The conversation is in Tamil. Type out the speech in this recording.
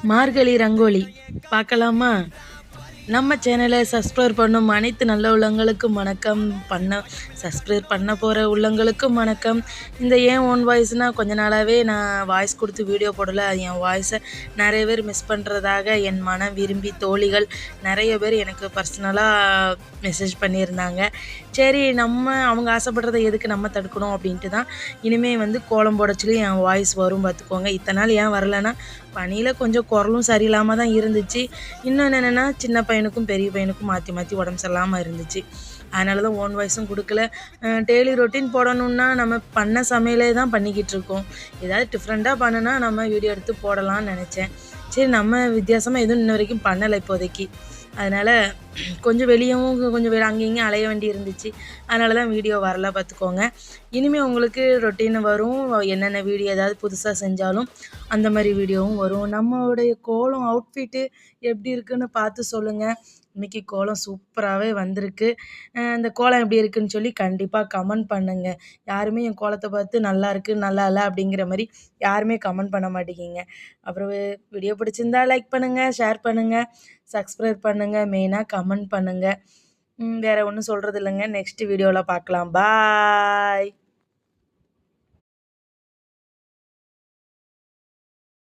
மார்கழி ரங்கோலி பார்க்கலாமா? நம்ம சேனலை சப்ஸ்கிரைப் பண்ணும் அனைத்து நல்ல உள்ளங்களுக்கும் வணக்கம். சப்ஸ்கிரைப் பண்ண போகிற உள்ளங்களுக்கும் வணக்கம். இந்த ஏன் ஓன் வாய்ஸ்னால் கொஞ்ச நாளாகவே நான் வாய்ஸ் கொடுத்து வீடியோ போடலை. என் வாய்ஸை நிறைய பேர் மிஸ் பண்ணுறதாக என் மனம் விரும்பி தோழிகள் நிறைய பேர் எனக்கு பர்சனலாக மெசேஜ் பண்ணியிருந்தாங்க. சரி, அவங்க ஆசைப்படுறதை எதுக்கு நம்ம தடுக்கணும் அப்படின்ட்டு தான் இனிமேல் கோலம் போட சொல்லி என் வாய்ஸ் வரும் பார்த்துக்கோங்க. இத்தனை நாள் ஏன் வரலைன்னா பனியில் கொஞ்சம் குரலும் சரியில்லாமல் தான் இருந்துச்சு. இன்னொன்று என்னென்னா, சின்ன பையனுக்கும் பெரிய பையனுக்கும் மாற்றி மாற்றி உடம்பு சரியில்லாமல் இருந்துச்சு. அதனால தான் ஓன் வாய்ஸும் கொடுக்கல. டெய்லி ரொட்டீன் போடணுன்னா நம்ம பண்ண சமையலே தான் பண்ணிக்கிட்டு இருக்கோம். ஏதாவது டிஃப்ரெண்ட்டாக பண்ணுனா நம்ம வீடியோ எடுத்து போடலான்னு நினச்சேன். சரி, நம்ம வித்தியாசமாக எதுவும் இன்ன வரைக்கும் பண்ணலை இப்போதைக்கு. அதனால் கொஞ்சம் வெளியவும் கொஞ்சம் அங்கேயும் அலைய வேண்டி இருந்துச்சு. அதனால தான் வீடியோ வரல பார்த்துக்கோங்க. இனிமேல் உங்களுக்கு ரொட்டீன் வரும். என்னென்ன வீடியோ ஏதாவது புதுசாக செஞ்சாலும் அந்த மாதிரி வீடியோவும் வரும். நம்மளுடைய கோலம் அவுட்ஃபிட்டு எப்படி இருக்குன்னு பார்த்து சொல்லுங்கள். இன்றைக்கி கோலம் சூப்பராகவே வந்திருக்கு. இந்த கோலம் எப்படி இருக்குதுன்னு சொல்லி கண்டிப்பாக கமெண்ட் பண்ணுங்கள். யாருமே என் கோலத்தை பார்த்து நல்லா இருக்குது நல்லா இல்லை அப்படிங்கிற மாதிரி யாருமே கமெண்ட் பண்ண மாட்டேங்கிங்க. அப்புறம் வீடியோ பிடிச்சிருந்தா லைக் பண்ணுங்கள், ஷேர் பண்ணுங்கள், சப்ஸ்கிரைப் பண்ணுங்கள், மெயினாக கமெண்ட் பண்ணுங்கள். வேறு ஒன்றும் சொல்கிறது இல்லைங்க. நெக்ஸ்ட் வீடியோவில் பார்க்கலாம். பாய்.